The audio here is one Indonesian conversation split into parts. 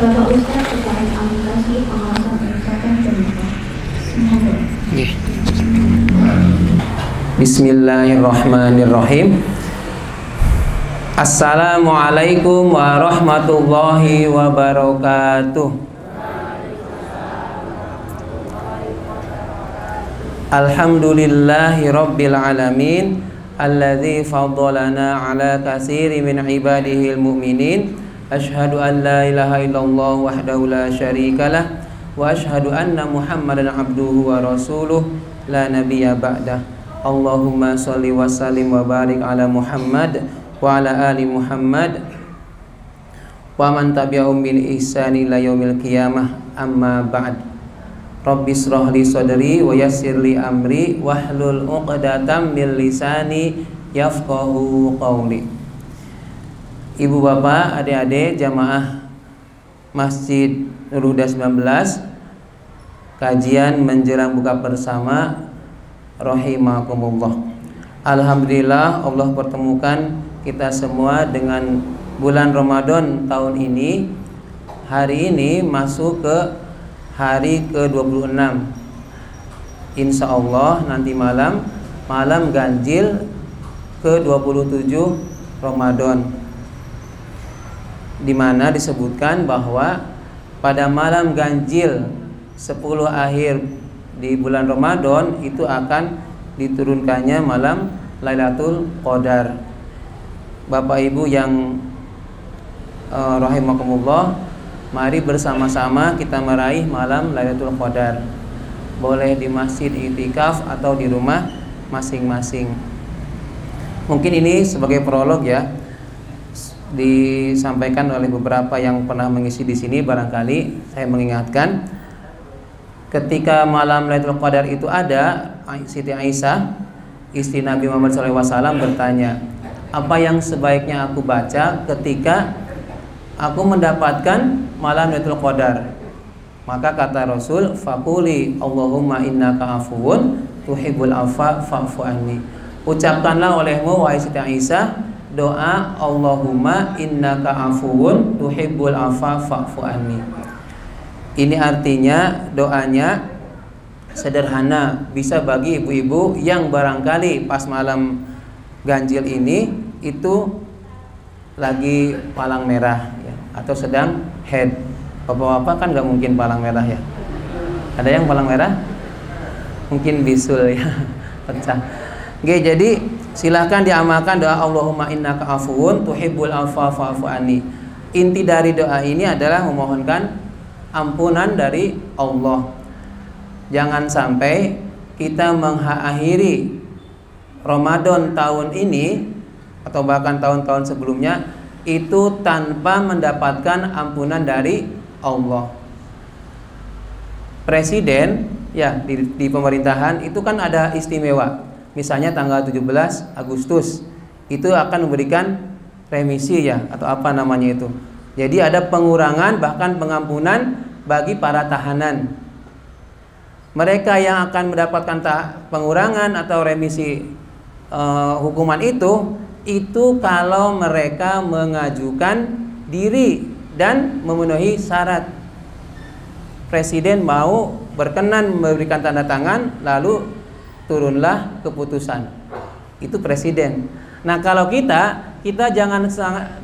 Bapak Ustaz terkait aplikasi pengawasan kesehatan terbuka. Bismillahirrahmanirrahim. Assalamualaikum warahmatullahi wabarakatuh. Alhamdulillahi rabbil alamin, alladzi faddalana ala katsiri min ibadihil mu'minin. Asyhadu an la ilaha illallah wahdahu la syarikalah wa asyhadu anna Muhammadan abduhu wa rasuluh la nabiyya ba'dah. Allahumma sholli wa sallim wa barik ala Muhammad wa ala ali Muhammad wa man tabi'ahum bil ihsani ila yaumil qiyamah. Amma ba'd. Rabbi shrah li sadri wa yassir li amri wahlul 'uqdatam min lisani yafqahu qawli. Ibu bapak, adik-adik jamaah Masjid Nurul Huda 19, kajian menjelang buka bersama rahimakumullah. Alhamdulillah Allah pertemukan kita semua dengan bulan Ramadan tahun ini. Hari ini masuk ke hari ke-26. Insya Allah nanti malam ganjil ke-27 Ramadan, di mana disebutkan bahwa pada malam ganjil 10 akhir di bulan Ramadan itu akan diturunkannya malam Lailatul Qadar. Bapak Ibu yang rahimakumullah, mari bersama-sama kita meraih malam Lailatul Qadar. Boleh di masjid i'tikaf atau di rumah masing-masing. Mungkin ini sebagai prolog ya, disampaikan oleh beberapa yang pernah mengisi di sini. Barangkali saya mengingatkan, ketika malam Lailatul Qadar itu ada, Siti Aisyah istri Nabi Muhammad SAW bertanya, apa yang sebaiknya aku baca ketika aku mendapatkan malam Lailatul Qadar? Maka kata Rasul, faquli Allahumma innaka afuwun tuhibbul afwa fa'fu anni. Ucapkanlah olehmu wahai Siti Aisyah doa Allahumma innaka afuwun tuhibbul afwa fa'fu anni. Ini artinya doanya sederhana, bisa bagi ibu-ibu yang barangkali pas malam ganjil ini itu lagi palang merah ya, atau sedang head. Bapak-bapak kan gak mungkin palang merah ya. Ada yang palang merah? Mungkin bisul ya, pecah. Oke, jadi silahkan diamalkan doa Allahumma innaka afuwun tuhibbul afwa fa'fu anni. Inti dari doa ini adalah memohonkan ampunan dari Allah. Jangan sampai kita mengakhiri Ramadan tahun ini atau bahkan tahun-tahun sebelumnya itu tanpa mendapatkan ampunan dari Allah. Presiden ya di pemerintahan itu kan ada istimewa. Misalnya tanggal 17 Agustus itu akan memberikan remisi ya, atau apa namanya itu. Jadi ada pengurangan bahkan pengampunan bagi para tahanan. Mereka yang akan mendapatkan pengurangan atau remisi hukuman itu kalau mereka mengajukan diri dan memenuhi syarat. Presiden mau berkenan memberikan tanda tangan, lalu turunlah keputusan. Itu presiden. Nah, kalau kita jangan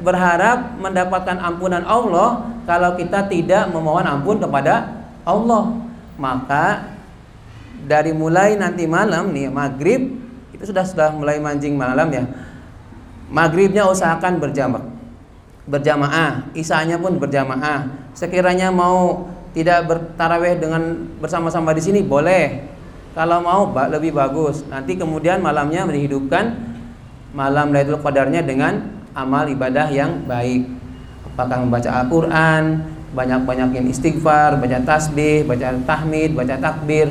berharap mendapatkan ampunan Allah kalau kita tidak memohon ampun kepada Allah. Maka dari mulai nanti malam nih maghrib itu sudah mulai manjing malam ya. Maghribnya usahakan berjamaah, isanya pun berjamaah. Sekiranya mau tidak bertarawih dengan bersama-sama di sini boleh. Kalau mau lebih bagus. Nanti kemudian malamnya dihidupkan malam Lailatul Qadarnya dengan amal ibadah yang baik. Apakah membaca Al-Qur'an, banyak-banyakin istighfar, baca tasbih, baca tahmid, baca takbir.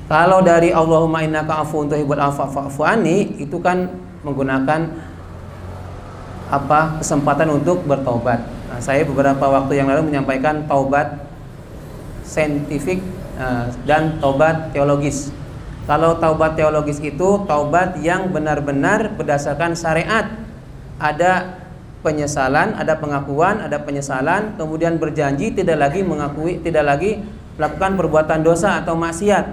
Kalau dari Allahumma innaka afuwun tuhibbul afwa fa'fu anni itu kan menggunakan kesempatan untuk bertaubat. Nah, saya beberapa waktu yang lalu menyampaikan taubat saintifik dan taubat teologis. Kalau taubat teologis itu taubat yang benar-benar berdasarkan syariat. Ada penyesalan, ada pengakuan, ada penyesalan, kemudian berjanji tidak lagi mengakui, tidak lagi melakukan perbuatan dosa atau maksiat.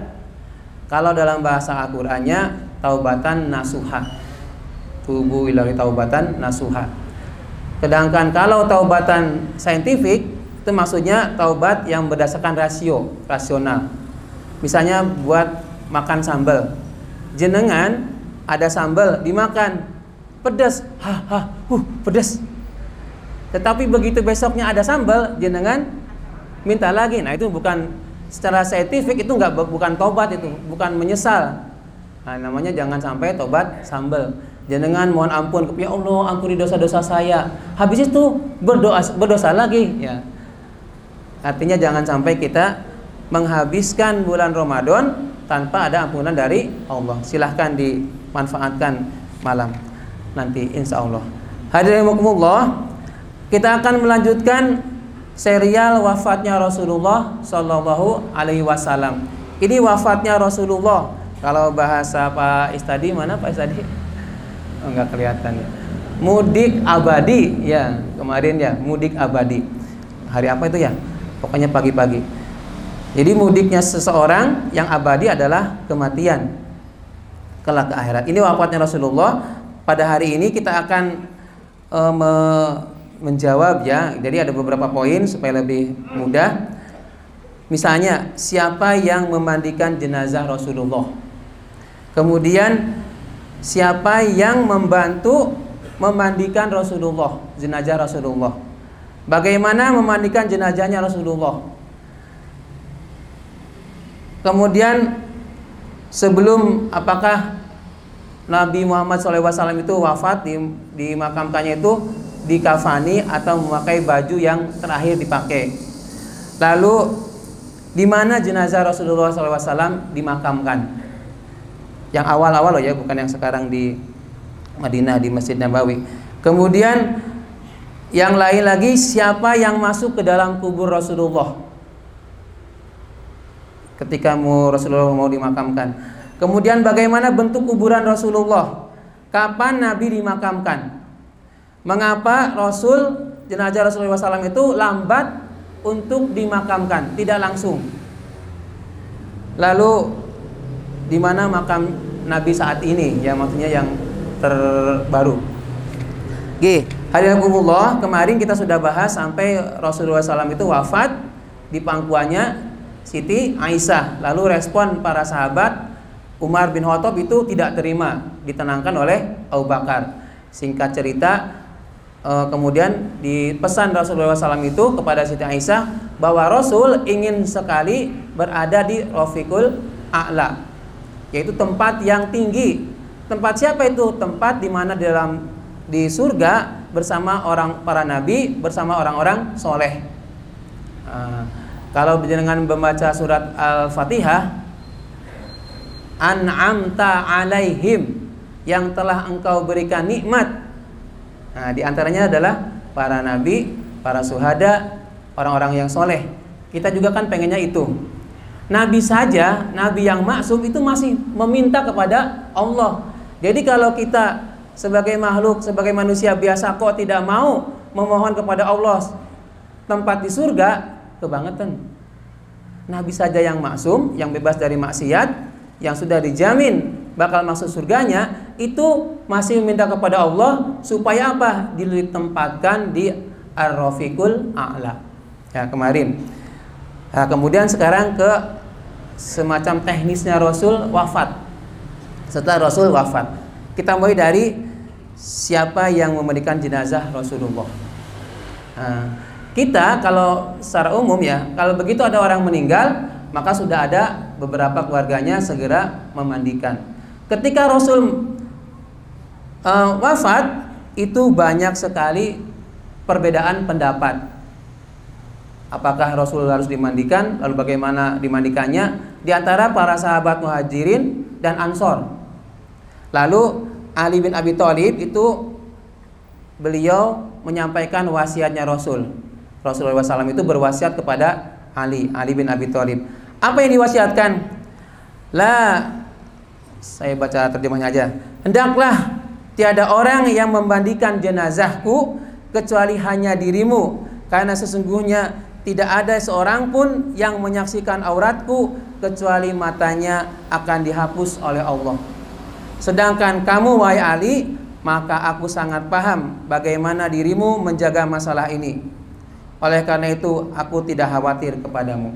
Kalau dalam bahasa Al-Qur'annya taubatan nasuha. Tubu ilahi taubatan nasuha. Sedangkan kalau taubatan saintifik itu maksudnya taubat yang berdasarkan rasio, rasional. Misalnya buat makan sambal. Jenengan ada sambal dimakan, pedas, pedas. Tetapi begitu besoknya ada sambal, jenengan minta lagi. Nah, itu bukan secara saintifik, itu bukan tobat, itu bukan menyesal. Nah, namanya jangan sampai tobat sambal. Jenengan mohon ampun, ya Allah ampuni dosa-dosa saya. Habis itu berdosa lagi, ya. Artinya jangan sampai kita menghabiskan bulan Ramadan tanpa ada ampunan dari Allah. Silahkan dimanfaatkan malam nanti insya Allah. Hadirin rahimakumullah, kita akan melanjutkan serial wafatnya Rasulullah Sallallahu Alaihi Wasallam. Ini wafatnya Rasulullah. Kalau bahasa Pak Istadi, mana Pak Istadi? Oh, enggak kelihatan ya. Mudik abadi ya, kemarin ya, mudik abadi. Hari apa itu ya? Pokoknya pagi-pagi. Jadi mudiknya seseorang yang abadi adalah kematian kelak ke akhirat. Ini wafatnya Rasulullah. Pada hari ini kita akan menjawab ya. Jadi ada beberapa poin supaya lebih mudah. Misalnya, siapa yang memandikan jenazah Rasulullah? Kemudian siapa yang membantu memandikan Rasulullah, jenazah Rasulullah? Bagaimana memandikan jenazahnya Rasulullah? Kemudian sebelum apakah Nabi Muhammad SAW itu wafat dimakamkannya itu dikafani atau memakai baju yang terakhir dipakai? Lalu di mana jenazah Rasulullah SAW dimakamkan? Yang awal-awal loh ya, bukan yang sekarang di Madinah di Masjid Nabawi. Kemudian yang lain lagi, siapa yang masuk ke dalam kubur Rasulullah ketika Rasulullah mau dimakamkan? Kemudian bagaimana bentuk kuburan Rasulullah? Kapan Nabi dimakamkan? Mengapa jenazah Rasulullah SAW itu lambat untuk dimakamkan, tidak langsung? Lalu di mana makam Nabi saat ini? Ya, maksudnya yang terbaru. Hadirin, kemarin kita sudah bahas sampai Rasulullah SAW itu wafat di pangkuannya Siti Aisyah. Lalu respon para sahabat, Umar bin Khattab itu tidak terima, ditenangkan oleh Abu Bakar. Singkat cerita, kemudian dipesan Rasulullah SAW itu kepada Siti Aisyah bahwa Rasul ingin sekali berada di Rafiqul A'la, yaitu tempat yang tinggi. Tempat siapa itu? Tempat di mana di surga bersama para nabi, bersama orang-orang soleh. Kalau dengan membaca surat Al-Fatihah, an'amta alaihim, yang telah engkau berikan nikmat. Nah, di antaranya adalah para nabi, para syuhada, orang-orang yang soleh. Kita juga kan pengennya itu. Nabi saja, nabi yang maksum itu masih meminta kepada Allah. Jadi kalau kita sebagai makhluk, sebagai manusia biasa kok tidak mau memohon kepada Allah tempat di surga, kebangetan. Nabi saja yang maksum, yang bebas dari maksiat, yang sudah dijamin bakal masuk surganya, itu masih meminta kepada Allah supaya apa? Ditempatkan di Ar-Rafiqul A'la. Ya, kemarin. Nah, kemudian sekarang ke semacam teknisnya Rasul wafat. Setelah Rasul wafat, kita mulai dari siapa yang memandikan jenazah Rasulullah. Nah, kita kalau secara umum ya, kalau begitu ada orang meninggal, maka sudah ada beberapa keluarganya segera memandikan. Ketika Rasul wafat, itu banyak sekali perbedaan pendapat. Apakah Rasul harus dimandikan? Lalu bagaimana dimandikannya? Di antara para sahabat Muhajirin dan Ansor. Lalu Ali bin Abi Thalib itu beliau menyampaikan wasiatnya Rasulullah SAW itu berwasiat kepada Ali bin Abi Thalib. Apa yang diwasiatkan? Saya baca terjemahnya aja. Hendaklah tiada orang yang memandikan jenazahku kecuali hanya dirimu, karena sesungguhnya tidak ada seorang pun yang menyaksikan auratku kecuali matanya akan dihapus oleh Allah. Sedangkan kamu wahai Ali, maka aku sangat paham bagaimana dirimu menjaga masalah ini. Oleh karena itu aku tidak khawatir kepadamu.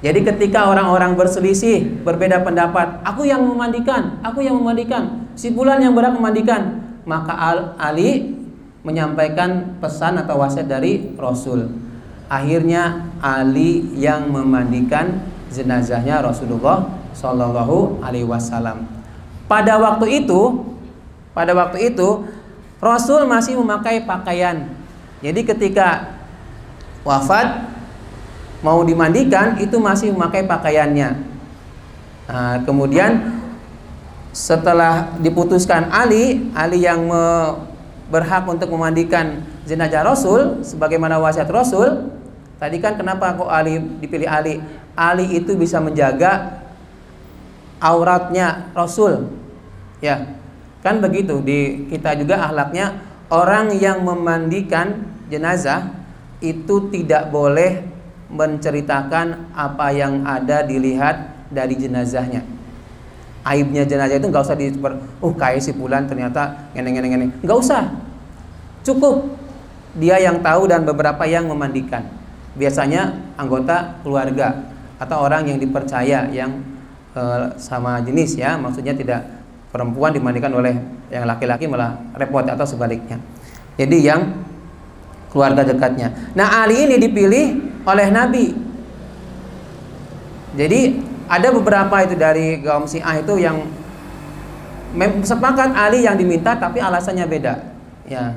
Jadi ketika orang-orang berselisih, berbeda pendapat, aku yang memandikan, si fulan yang berhak memandikan, maka Ali menyampaikan pesan atau wasiat dari Rasul. Akhirnya Ali yang memandikan jenazahnya Rasulullah Shallallahu Alaihi Wasallam. Pada waktu itu Rasul masih memakai pakaian. Jadi ketika wafat mau dimandikan itu masih memakai pakaiannya. Nah, kemudian setelah diputuskan Ali yang berhak untuk memandikan jenazah Rasul sebagaimana wasiat Rasul. Tadi kan kenapa kok dipilih Ali? Ali itu bisa menjaga auratnya Rasul. Ya, kan begitu. Di kita juga akhlaknya, orang yang memandikan jenazah itu tidak boleh menceritakan apa yang ada dilihat dari jenazahnya. Aibnya jenazah itu nggak usah kayak si fulan ternyata ngene. Nggak usah. Cukup dia yang tahu dan beberapa yang memandikan. Biasanya anggota keluarga atau orang yang dipercaya yang sama jenis ya, maksudnya tidak perempuan dimandikan oleh yang laki-laki malah repot atau sebaliknya. Jadi yang keluarga dekatnya. Nah, Ali ini dipilih oleh Nabi. Jadi ada beberapa itu dari kaum Syiah itu yang sepakat Ali yang diminta tapi alasannya beda. Ya.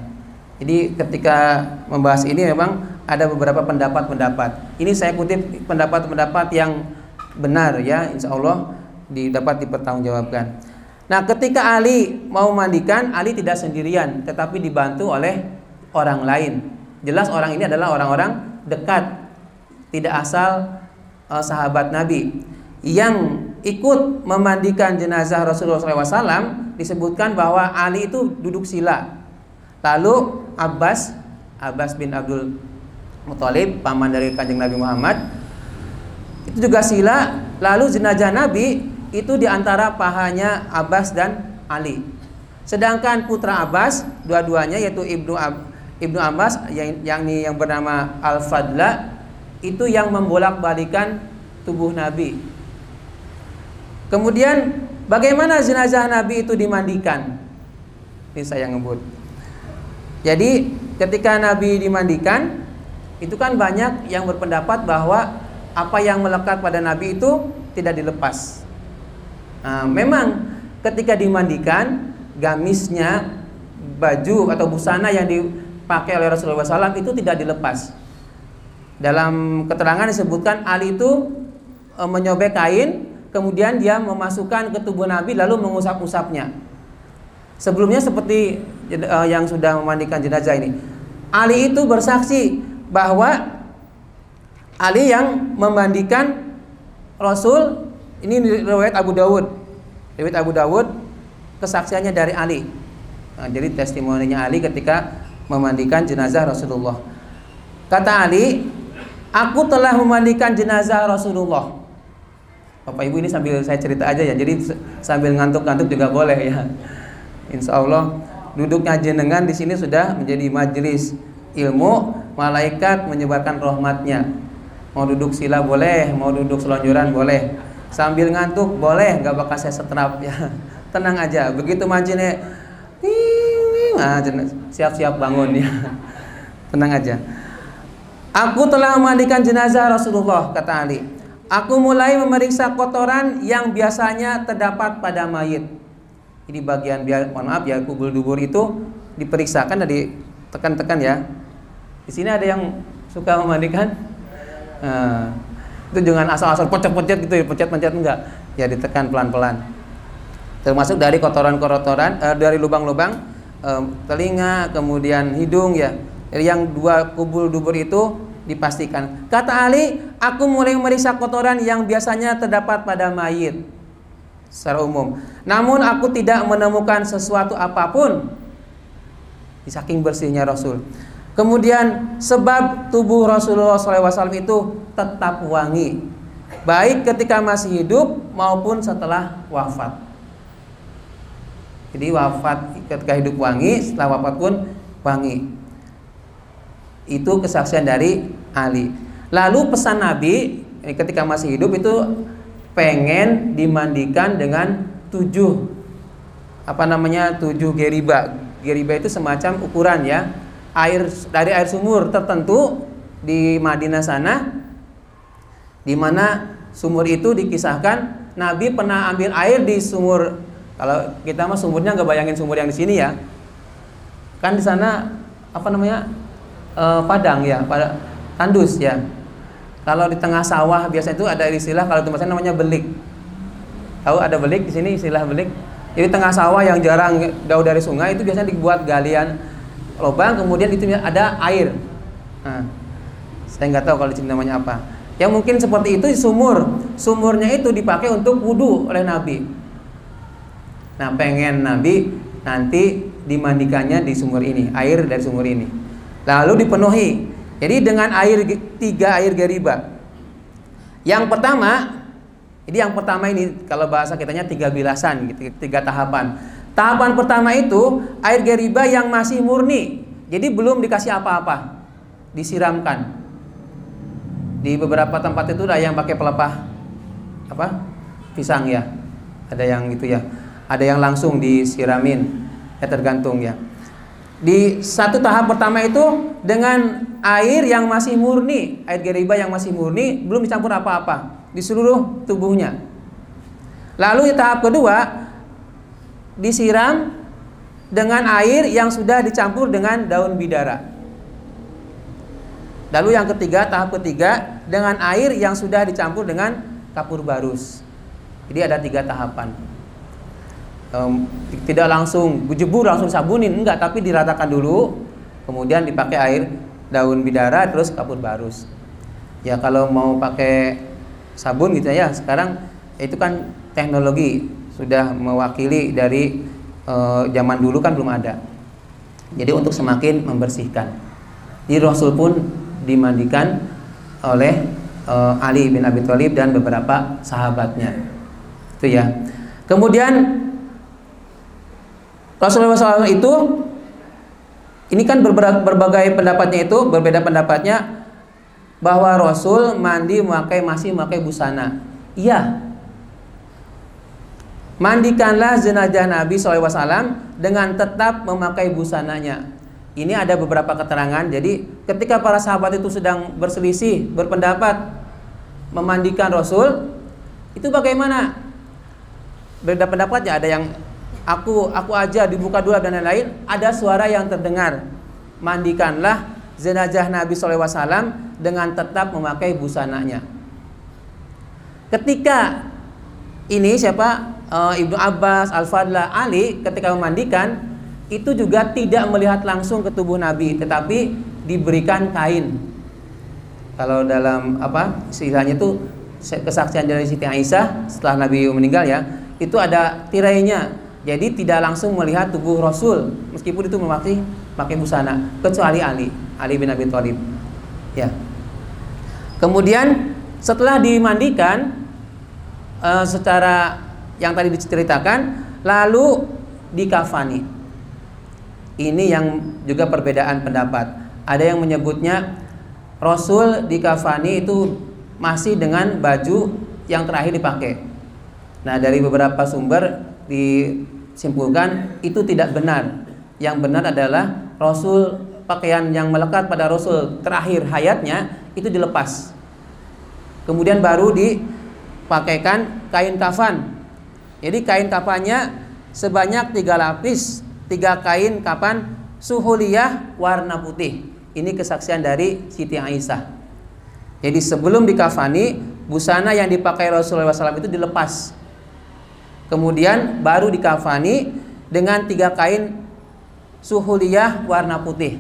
Jadi ketika membahas ini memang ada beberapa pendapat-pendapat. Ini saya kutip pendapat-pendapat yang benar ya, insya Allah dapat dipertanggungjawabkan. Nah, ketika Ali mau mandikan, Ali tidak sendirian, tetapi dibantu oleh orang lain. Jelas orang ini adalah orang-orang dekat, tidak asal sahabat Nabi. Yang ikut memandikan jenazah Rasulullah SAW disebutkan bahwa Ali itu duduk sila. Lalu Abbas bin Abdul Muthalib, paman dari Kanjeng Nabi Muhammad, itu juga sila. Lalu jenazah Nabi itu diantara pahanya Abbas dan Ali. Sedangkan putra Abbas, dua-duanya yaitu Ibnu Abbas yang bernama Al-Fadla, itu yang membolak-balikan tubuh Nabi. Kemudian bagaimana jenazah Nabi itu dimandikan? Ini saya ngebut. Jadi ketika Nabi dimandikan, itu kan banyak yang berpendapat bahwa apa yang melekat pada Nabi itu tidak dilepas. Nah, memang ketika dimandikan, gamisnya, baju atau busana yang dipakai oleh Rasulullah SAW itu tidak dilepas. Dalam keterangan disebutkan Ali itu menyobek kain, kemudian dia memasukkan ke tubuh Nabi lalu mengusap-usapnya. Sebelumnya seperti yang sudah memandikan jenazah ini, Ali itu bersaksi bahwa Ali yang memandikan Rasul. Ini riwayat Abu Dawud. Riwayat Abu Dawud, kesaksiannya dari Ali. Nah, jadi testimoninya Ali ketika memandikan jenazah Rasulullah. Kata Ali, aku telah memandikan jenazah Rasulullah. Bapak Ibu, ini sambil saya cerita aja ya. Jadi sambil ngantuk-ngantuk juga boleh ya. Insya Allah duduknya jenengan di sini sudah menjadi majelis ilmu, malaikat menyebarkan rahmatnya. Mau duduk sila boleh, mau duduk selonjoran boleh, sambil ngantuk boleh, nggak bakal saya setrap ya. Tenang aja, begitu majene siap-siap bangun ya. Tenang aja. Aku telah memandikan jenazah Rasulullah, kata Ali. Aku mulai memeriksa kotoran yang biasanya terdapat pada mayit. Ini bagian kubul dubur itu diperiksa, kan tadi tekan-tekan ya. Di sini ada yang suka memandikan. Itu jangan asal-asal pocet-pocet gitu ya, pencet-pencet enggak. Ya ditekan pelan-pelan. Termasuk dari kotoran-kotoran, dari lubang-lubang telinga, kemudian hidung ya. Yang dua kubul dubur itu dipastikan. Kata Ali, aku mulai memeriksa kotoran yang biasanya terdapat pada mayit secara umum. Namun aku tidak menemukan sesuatu apapun saking bersihnya Rasul. Kemudian sebab tubuh Rasulullah SAW itu tetap wangi, baik ketika masih hidup maupun setelah wafat. Jadi wafat ketika hidup wangi, setelah wafat pun wangi. Itu kesaksian dari Ali. Lalu pesan Nabi ketika masih hidup itu pengen dimandikan dengan 7 geriba. Geriba itu semacam ukuran ya, air dari air sumur tertentu di Madinah sana, di mana sumur itu dikisahkan Nabi pernah ambil air di sumur. Kalau kita mah sumurnya nggak bayangin sumur yang di sini ya, kan di sana padang ya, pada tandus ya. Kalau di tengah sawah biasa itu ada istilah, kalau tempat saya namanya belik. Tahu ada belik di sini, istilah belik. Jadi tengah sawah yang jarang jauh dari sungai itu biasanya dibuat galian lubang, kemudian itu ada air. Nah, saya nggak tahu kalau di sini namanya apa. Yang mungkin seperti itu sumur. Sumurnya itu dipakai untuk wudhu oleh Nabi. Nah, pengen Nabi nanti dimandikannya di sumur ini, air dari sumur ini. Lalu dipenuhi. Jadi dengan 3 air geriba. Yang pertama ini kalau bahasa kitanya 3 bilasan gitu, 3 tahapan. Tahapan pertama itu air geriba yang masih murni. Jadi belum dikasih apa-apa. Disiramkan. Di beberapa tempat itu ada yang pakai pelepah pisang ya. Ada yang gitu ya. Ada yang langsung disiramin. Ya tergantung ya. Di satu tahap pertama itu dengan air yang masih murni, air geriba yang masih murni, belum dicampur apa-apa di seluruh tubuhnya. Lalu di tahap kedua disiram dengan air yang sudah dicampur dengan daun bidara. Lalu yang ketiga, tahap ketiga dengan air yang sudah dicampur dengan kapur barus. Jadi ada 3 tahapan. Tidak langsung jebur langsung sabunin, enggak, tapi diratakan dulu, kemudian dipakai air daun bidara terus kapur barus. Ya kalau mau pakai sabun gitu ya, sekarang itu kan teknologi sudah mewakili dari zaman dulu kan belum ada. Jadi untuk semakin membersihkan. Jadi Rasul pun dimandikan oleh Ali bin Abi Thalib dan beberapa sahabatnya. Itu ya. Kemudian Rasulullah SAW itu ini kan berbagai pendapatnya, itu berbeda pendapatnya bahwa Rasul masih memakai busana. Iya. Mandikanlah jenazah Nabi SAW dengan tetap memakai busananya. Ini ada beberapa keterangan. Jadi ketika para sahabat itu sedang berselisih, berpendapat memandikan Rasul, itu bagaimana? Beda pendapatnya, ada yang aku aja dibuka dulu dan lain-lain. Ada suara yang terdengar, mandikanlah jenazah Nabi SAW dengan tetap memakai busananya. Ketika ini Ibnu Abbas, Al-Fadlah, Ali ketika memandikan itu juga tidak melihat langsung ke tubuh Nabi, tetapi diberikan kain. Kalau dalam istilahnya itu kesaksian dari Siti Aisyah setelah Nabi meninggal ya, itu ada tirainya. Jadi tidak langsung melihat tubuh Rasul meskipun itu pakai busana, kecuali Ali bin Abi Thalib. Ya. Kemudian setelah dimandikan secara yang tadi diceritakan, lalu dikafani. Ini yang juga perbedaan pendapat. Ada yang menyebutnya Rasul dikafani itu masih dengan baju yang terakhir dipakai. Nah, dari beberapa sumber disimpulkan itu tidak benar. Yang benar adalah Rasul, pakaian yang melekat pada Rasul terakhir hayatnya itu dilepas. Kemudian baru dipakaikan kain kafan. Jadi kain kafannya sebanyak 3 lapis, 3 kain kafan suhuliyah warna putih. Ini kesaksian dari Siti Aisyah. Jadi sebelum dikafani, busana yang dipakai Rasulullah SAW itu dilepas. Kemudian baru dikafani dengan 3 kain suhuliyah warna putih.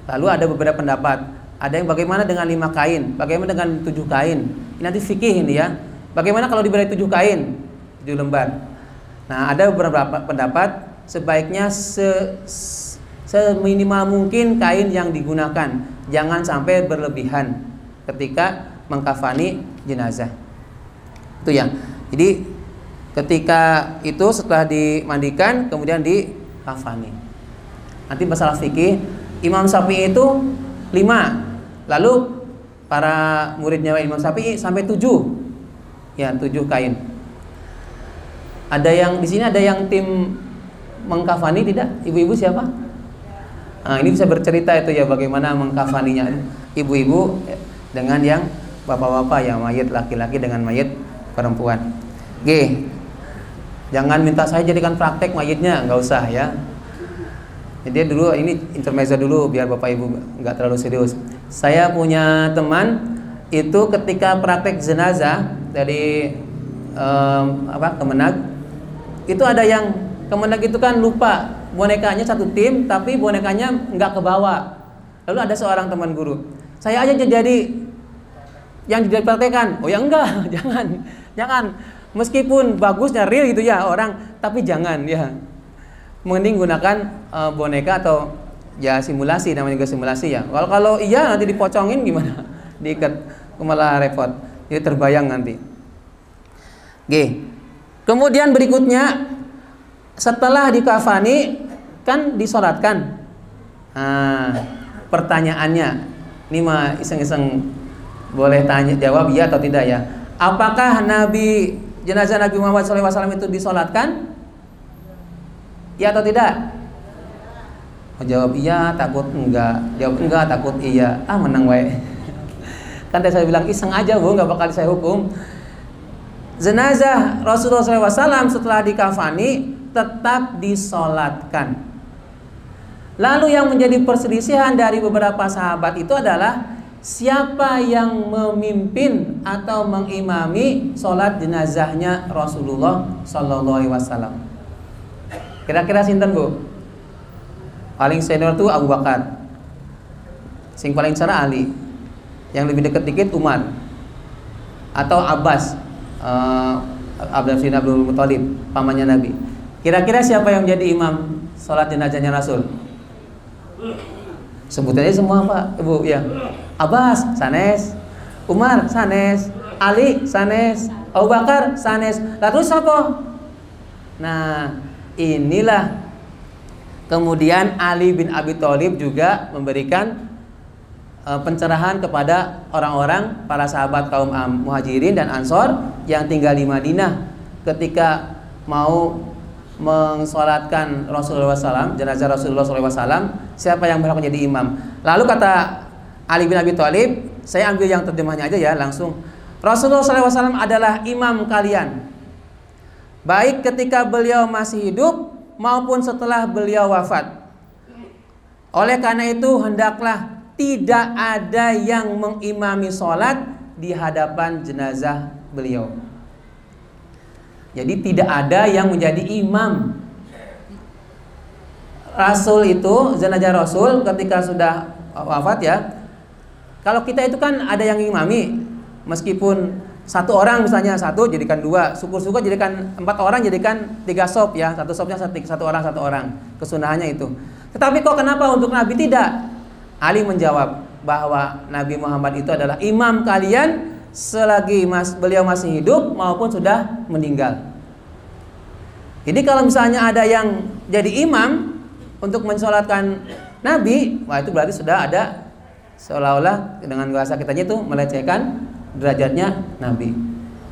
Lalu ada beberapa pendapat. Ada yang bagaimana dengan 5 kain, bagaimana dengan 7 kain. Ini nanti fikih ini ya. Bagaimana kalau diberi 7 kain, 7 lembar. Nah, ada beberapa pendapat sebaiknya seminimal mungkin kain yang digunakan, jangan sampai berlebihan ketika mengkafani jenazah. Itu ya. Jadi ketika itu setelah dimandikan kemudian dikafani. Nanti masalah fikih, Imam Syafi'i itu 5. Lalu para muridnya Imam Syafi'i sampai 7. Ya, 7 kain. Ada yang di sini ada yang tim mengkafani tidak? Ibu-ibu siapa? Nah, ini bisa bercerita itu ya bagaimana mengkafaninya ibu-ibu dengan yang bapak-bapak ya, mayit laki-laki dengan mayit perempuan. Oke. Jangan minta saya jadikan praktek mayitnya, nggak usah ya. Jadi dulu ini intermezzo dulu biar bapak ibu nggak terlalu serius. Saya punya teman itu ketika praktek jenazah dari Kemenag, itu ada yang Kemenag itu kan lupa bonekanya satu tim tapi bonekanya nggak kebawa. Lalu ada seorang teman guru, saya aja jadi yang dipraktekkan. Oh ya enggak, jangan. Meskipun bagusnya real gitu ya orang, tapi jangan ya. Mending gunakan boneka atau ya simulasi, namanya juga simulasi ya. Kalau iya nanti dipocongin gimana? Diikat malah repot. Jadi terbayang nanti. Oke. Kemudian berikutnya setelah dikafani kan disolatkan. Nah, pertanyaannya, ini mah iseng-iseng boleh tanya jawab ya atau tidak ya. Apakah jenazah Nabi Muhammad SAW itu disolatkan? Ya atau tidak? Jawab iya, takut enggak. Jawab enggak, takut iya. Menang wae. Kan tadi saya bilang iseng aja Bu, enggak bakal saya hukum. Jenazah Rasulullah SAW setelah dikafani tetap disolatkan. Lalu yang menjadi perselisihan dari beberapa sahabat itu adalah siapa yang memimpin atau mengimami sholat jenazahnya Rasulullah SAW. Kira-kira sinten Bu? Paling senior tuh Abu Bakar. Sing paling cara Ali. Yang lebih dekat dikit Umar. Atau Abbas, Abdul Muthalib, pamannya Nabi. Kira-kira siapa yang menjadi imam sholat jenazahnya Rasul? Sebut aja semua Pak, Ibu ya. Abbas, sanes. Umar, sanes. Ali, sanes. Abu Bakar, sanes. Lah terus apa? Nah, inilah kemudian Ali bin Abi Thalib juga memberikan pencerahan kepada orang-orang para sahabat kaum Muhajirin dan Ansor yang tinggal di Madinah ketika mau mensolatkan Rasulullah SAW, jenazah Rasulullah SAW, siapa yang berhak menjadi imam. Lalu kata Ali bin Abi Thalib, saya ambil yang terjemahnya aja ya langsung. Rasulullah SAW adalah imam kalian, baik ketika beliau masih hidup maupun setelah beliau wafat. Oleh karena itu hendaklah tidak ada yang mengimami sholat di hadapan jenazah beliau. Jadi tidak ada yang menjadi imam. Rasul itu, jenazah Rasul ketika sudah wafat ya, kalau kita itu kan ada yang imami, meskipun satu orang misalnya satu jadikan dua, syukur-syukur jadikan 4 orang jadikan 3 sop ya, satu sopnya satu orang, kesunahannya itu. Tetapi kok kenapa untuk Nabi tidak? Ali menjawab bahwa Nabi Muhammad itu adalah imam kalian selagi beliau masih hidup maupun sudah meninggal. Jadi kalau misalnya ada yang jadi imam untuk mensolatkan Nabi, wah itu berarti sudah ada seolah-olah dengan bahasa kitanya itu melecehkan derajatnya Nabi.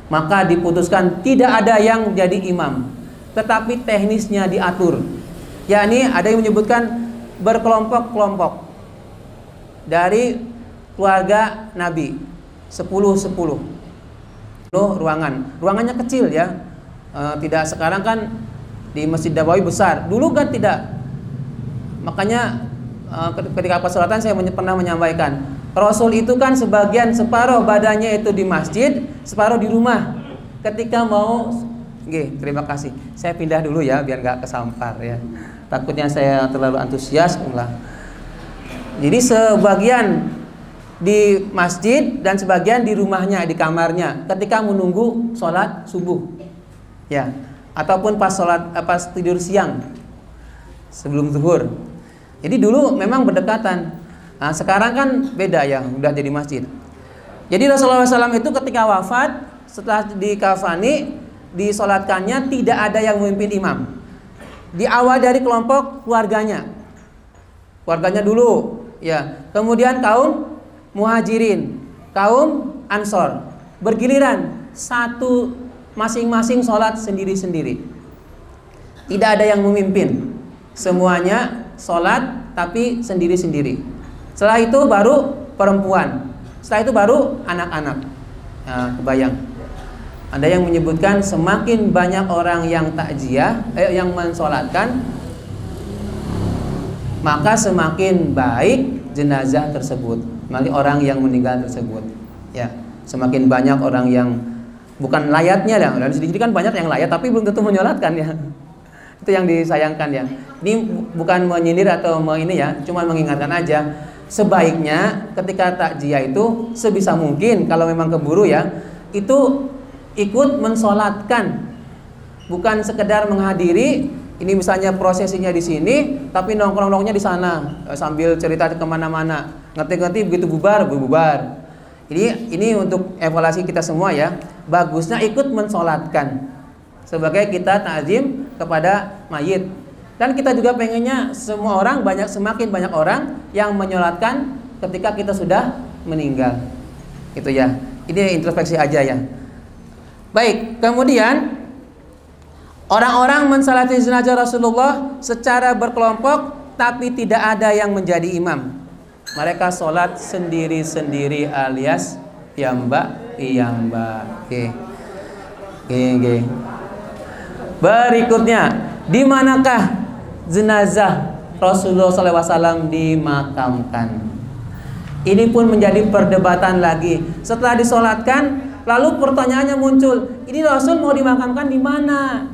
Maka diputuskan tidak ada yang jadi imam, tetapi teknisnya diatur. Yakni ada yang menyebutkan berkelompok-kelompok dari keluarga Nabi 10-10 ruangannya kecil ya, tidak sekarang kan di Masjid Nabawi besar, dulu kan tidak. Makanya ketika persolatan saya pernah menyampaikan, Rasul itu kan separuh badannya itu di masjid, separuh di rumah. Ketika mau, terima kasih. Saya pindah dulu ya biar nggak kesampar ya. Takutnya saya terlalu antusias lah. Jadi sebagian di masjid dan sebagian di rumahnya, di kamarnya, ketika menunggu sholat subuh, ya, ataupun pas tidur siang sebelum zuhur. Jadi dulu memang berdekatan. Nah, sekarang kan beda ya, udah jadi masjid. Jadi Rasulullah SAW itu ketika wafat, setelah dikafani, disolatkannya, tidak ada yang memimpin imam. Diawal dari kelompok keluarganya dulu, ya. Kemudian kaum muhajirin, kaum ansor, bergiliran, satu masing-masing sholat sendiri-sendiri. Tidak ada yang memimpin, semuanya sholat tapi sendiri-sendiri. Setelah itu baru perempuan, setelah itu baru anak-anak. Nah, kebayang. Ada yang menyebutkan semakin banyak orang yang takziah, yang mensolatkan, maka semakin baik jenazah tersebut, maksudnya orang yang meninggal tersebut. Ya, semakin banyak orang yang bukan layatnya ya. Dan sedikit kan banyak yang layat tapi belum tentu menyolatkan ya. Itu yang disayangkan ya. Ini bukan menyindir atau ini ya, cuma mengingatkan aja. Sebaiknya ketika takziah itu sebisa mungkin kalau memang keburu ya, itu ikut mensolatkan, bukan sekedar menghadiri. Ini misalnya prosesinya di sini, tapi nongkrong-nongkrongnya di sana sambil cerita kemana-mana. Ngerti-ngerti begitu bubar. Ini untuk evaluasi kita semua ya. Bagusnya ikut mensolatkan sebagai kita ta'zim kepada mayit. Dan kita juga pengennya semua orang semakin banyak orang yang menyolatkan ketika kita sudah meninggal. Itu ya. Ini introspeksi aja ya. Baik, kemudian orang-orang mensalati jenazah Rasulullah secara berkelompok tapi tidak ada yang menjadi imam. Mereka sholat sendiri-sendiri alias piyambak. Oke. Berikutnya, di manakah jenazah Rasulullah SAW dimakamkan? Ini pun menjadi perdebatan lagi. Setelah disolatkan, lalu pertanyaannya muncul, ini Rasul mau dimakamkan di mana?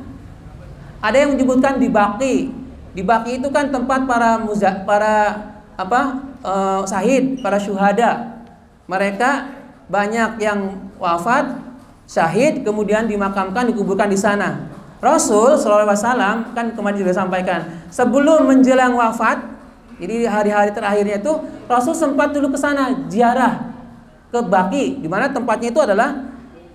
Ada yang menyebutkan di Baqi. Di Baqi itu kan tempat para syahid, para syuhada. Mereka banyak yang wafat, syahid, kemudian dimakamkan, dikuburkan di sana. Rasul SAW kan kemarin juga sampaikan, sebelum menjelang wafat, jadi hari-hari terakhirnya itu Rasul sempat dulu ke sana ziarah ke Baqi, di mana tempatnya itu adalah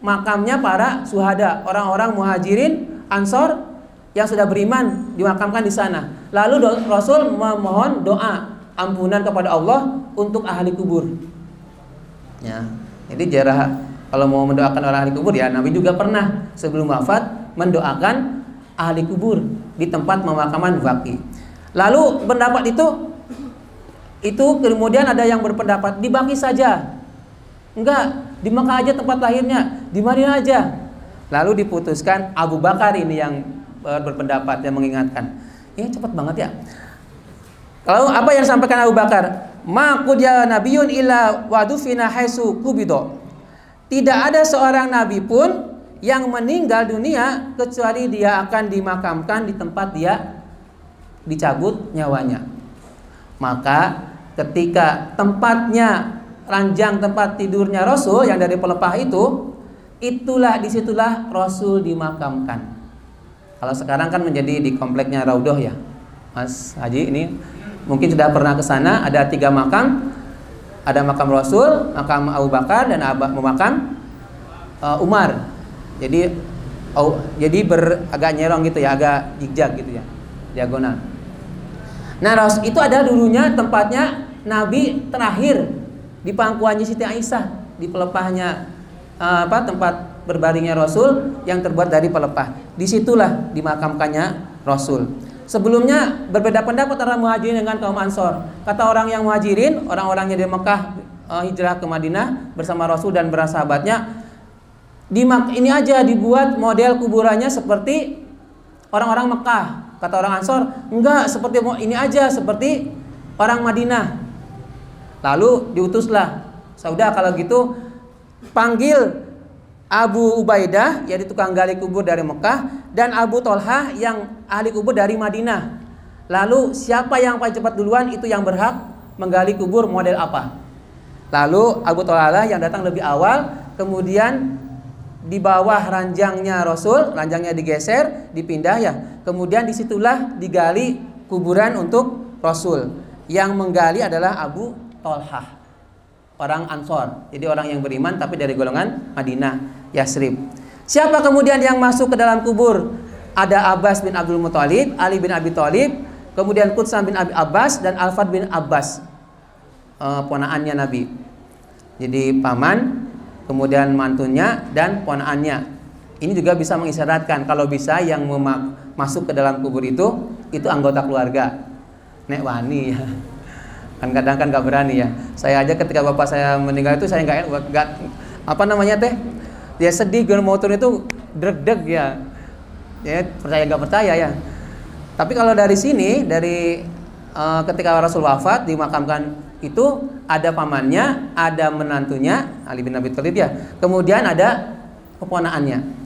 makamnya para syuhada, orang-orang muhajirin, ansor yang sudah beriman dimakamkan di sana. Lalu Rasul memohon doa ampunan kepada Allah untuk ahli kubur. Ya, jadi ziarah kalau mau mendoakan orang ahli kubur ya, Nabi juga pernah sebelum wafat mendoakan ahli kubur di tempat pemakaman Baqi. Lalu pendapat itu kemudian ada yang berpendapat di Baqi saja. Enggak, di Mekah aja tempat lahirnya, di Madinah aja. Lalu diputuskan Abu Bakar ini yang berpendapat, yang mengingatkan. Ini cepat banget ya. Kalau apa yang disampaikan Abu Bakar, ma qudya nabiyyun illa wadufina haitsu qubido. Tidak ada seorang nabi pun yang meninggal dunia kecuali dia akan dimakamkan di tempat dia dicabut nyawanya. Maka ketika tempatnya, ranjang tempat tidurnya Rasul yang dari pelepah itu, disitulah Rasul dimakamkan. Kalau sekarang kan menjadi di kompleknya Raudhah ya, Mas Haji ini mungkin sudah pernah ke sana. Ada 3 makam, ada makam Rasul, makam Abu Bakar, dan makam Umar. Jadi agak nyerong gitu ya, agak zigzag gitu ya, diagonal. Nah, itu ada dulunya tempatnya Nabi terakhir di pangkuannya Siti Aisyah, di pelepahnya tempat berbaringnya Rasul yang terbuat dari pelepah. Disitulah dimakamkannya Rasul. Sebelumnya berbeda pendapat antara muhajirin dengan kaum ansor. Kata orang yang muhajirin, orang-orangnya di Mekah hijrah ke Madinah bersama Rasul dan para sahabatnya, ini aja dibuat model kuburannya seperti orang-orang Mekah. Kata orang ansor, enggak, seperti ini aja seperti orang Madinah. Lalu diutuslah, sudah kalau gitu panggil Abu Ubaidah, yaitu tukang gali kubur dari Mekah, dan Abu Tolhah yang ahli kubur dari Madinah. Lalu siapa yang paling cepat duluan itu yang berhak menggali kubur model apa. Lalu Abu Tolhah yang datang lebih awal, kemudian di bawah ranjangnya Rasul, ranjangnya digeser, dipindah ya. Kemudian disitulah digali kuburan untuk Rasul. Yang menggali adalah Abu Tolhah, orang Ansor. Jadi orang yang beriman tapi dari golongan Madinah, Yasrib. Siapa kemudian yang masuk ke dalam kubur? Ada Abbas bin Abdul Muthalib, Ali bin Abi Thalib, kemudian Qutsam bin Abi Abbas dan Al-Fad bin Abbas, ponaannya Nabi. Jadi paman, kemudian mantunya dan ponaannya. Ini juga bisa mengisyaratkan kalau bisa yang masuk ke dalam kubur itu anggota keluarga. Nek wani ya. Kan kadang kan nggak berani ya. Saya aja ketika bapak saya meninggal itu saya nggak apa namanya teh? Dia sedih gue mau turun itu dreg-deg ya. Ya percaya nggak percaya ya. Tapi kalau dari sini dari ketika Rasul wafat dimakamkan itu ada pamannya, ada menantunya Ali bin Abi Thalib ya. Kemudian ada keponaannya.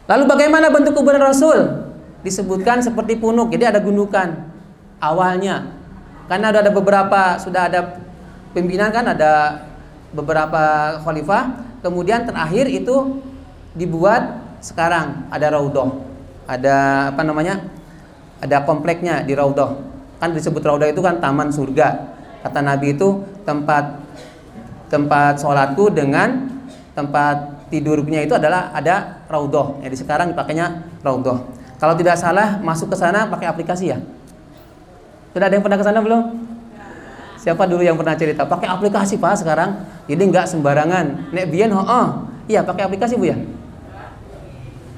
Lalu bagaimana bentuk kuburan Rasul? Disebutkan seperti punuk. Jadi ada gundukan awalnya. Karena ada beberapa, sudah ada pimpinan kan, ada beberapa khalifah. Kemudian terakhir itu dibuat sekarang ada raudhah. Ada apa namanya? Ada kompleknya di raudhah. Kan disebut raudhah itu kan taman surga. Kata Nabi itu tempat sholatku dengan tempat tidurnya itu adalah ada raudhah. Jadi sekarang dipakainya raudhah. Kalau tidak salah masuk ke sana pakai aplikasi ya. Sudah ada yang pernah ke sana belum? Siapa dulu yang pernah cerita? Pakai aplikasi Pak sekarang. Jadi nggak sembarangan. Nek biyen iya pakai aplikasi Bu ya?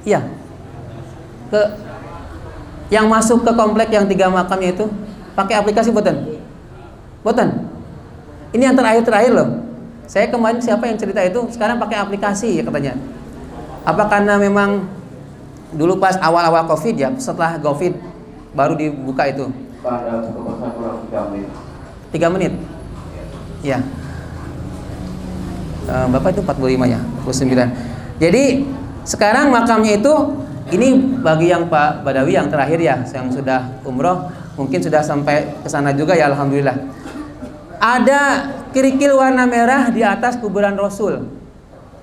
Iya. Yang masuk ke komplek yang 3 makamnya itu pakai aplikasi boten? Boten. Ini yang terakhir loh. Saya kemarin siapa yang cerita itu sekarang pakai aplikasi ya katanya. Apa karena memang dulu pas awal-awal Covid ya, setelah Covid baru dibuka itu? Pada buka kurang 3 menit. 3 menit? Ya. Bapak itu 45 ya, 49. Jadi sekarang makamnya itu ini bagi yang Pak Badawi yang terakhir ya, yang sudah umroh mungkin sudah sampai ke sana juga ya, alhamdulillah. Ada kerikil warna merah di atas kuburan Rasul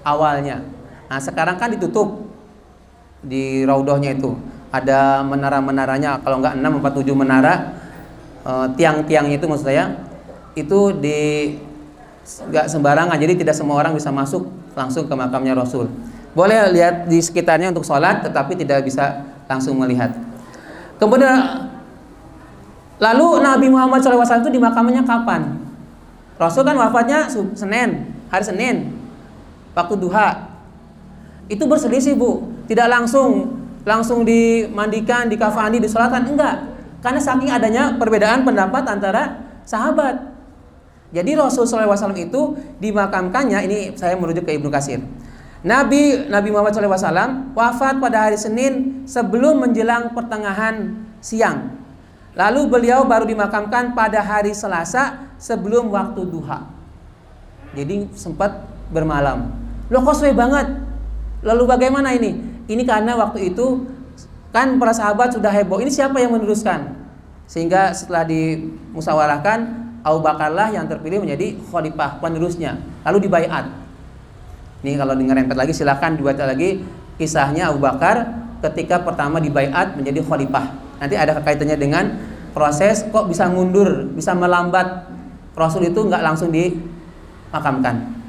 awalnya. Nah sekarang kan ditutup di raudhahnya itu. Ada menara-menaranya, kalau nggak 6 atau 7 menara, tiang-tiangnya itu maksud saya itu nggak sembarangan, jadi tidak semua orang bisa masuk langsung ke makamnya Rasul. Boleh lihat di sekitarnya untuk sholat, tetapi tidak bisa langsung melihat. Kemudian lalu Nabi Muhammad SAW itu dimakamnya kapan? Rasul kan wafatnya hari Senin, waktu duha. Itu berselisih Bu, tidak langsung dimandikan, dikafani, disolatkan, enggak. Karena saking adanya perbedaan pendapat antara sahabat. Jadi Rasul SAW itu dimakamkannya, ini saya merujuk ke Ibnu Katsir. Nabi Muhammad SAW wafat pada hari Senin sebelum menjelang pertengahan siang. Lalu beliau baru dimakamkan pada hari Selasa sebelum waktu duha. Jadi sempat bermalam. Loh kok suwe banget? Lalu bagaimana ini? Ini karena waktu itu kan para sahabat sudah heboh. Ini siapa yang meneruskan? Sehingga setelah dimusyawarahkan, Abu Bakarlah yang terpilih menjadi khalifah penerusnya. Lalu dibaiat. Nih kalau dengar rempet lagi silahkan dibaca lagi kisahnya Abu Bakar ketika pertama dibaiat menjadi khalifah. Nanti ada kaitannya dengan proses kok bisa mundur, bisa melambat. Rasul itu nggak langsung dimakamkan.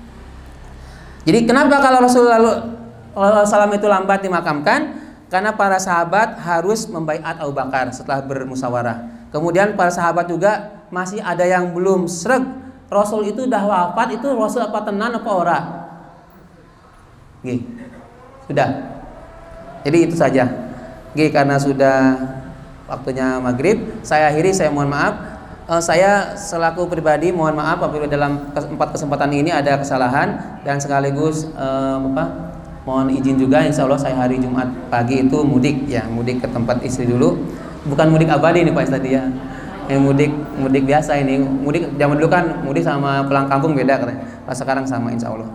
Jadi kenapa kalau Rasulullah SAW itu lambat dimakamkan? Karena para sahabat harus membaiat Abu Bakar setelah bermusyawarah. Kemudian para sahabat juga masih ada yang belum sreg. Rasul itu dah wafat, itu Rasul apa tenan apa ora? Gih. Sudah. Jadi itu saja. Gih, karena sudah waktunya maghrib, saya akhiri, saya mohon maaf. Saya selaku pribadi mohon maaf apabila dalam 4 kesempatan ini ada kesalahan, dan sekaligus mohon izin juga, insya Allah saya hari Jumat pagi itu mudik ke tempat istri dulu. Bukan mudik abadi nih Pak tadi ya, yang mudik biasa ini. Mudik zaman dulu kan mudik sama pulang kampung beda katanya. Pas sekarang sama insya Allah.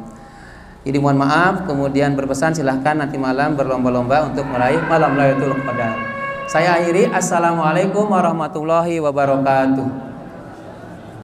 Jadi mohon maaf, kemudian berpesan silahkan nanti malam berlomba-lomba untuk meraih malam Lailatul Qadar. Saya akhiri, assalamualaikum warahmatullahi wabarakatuh.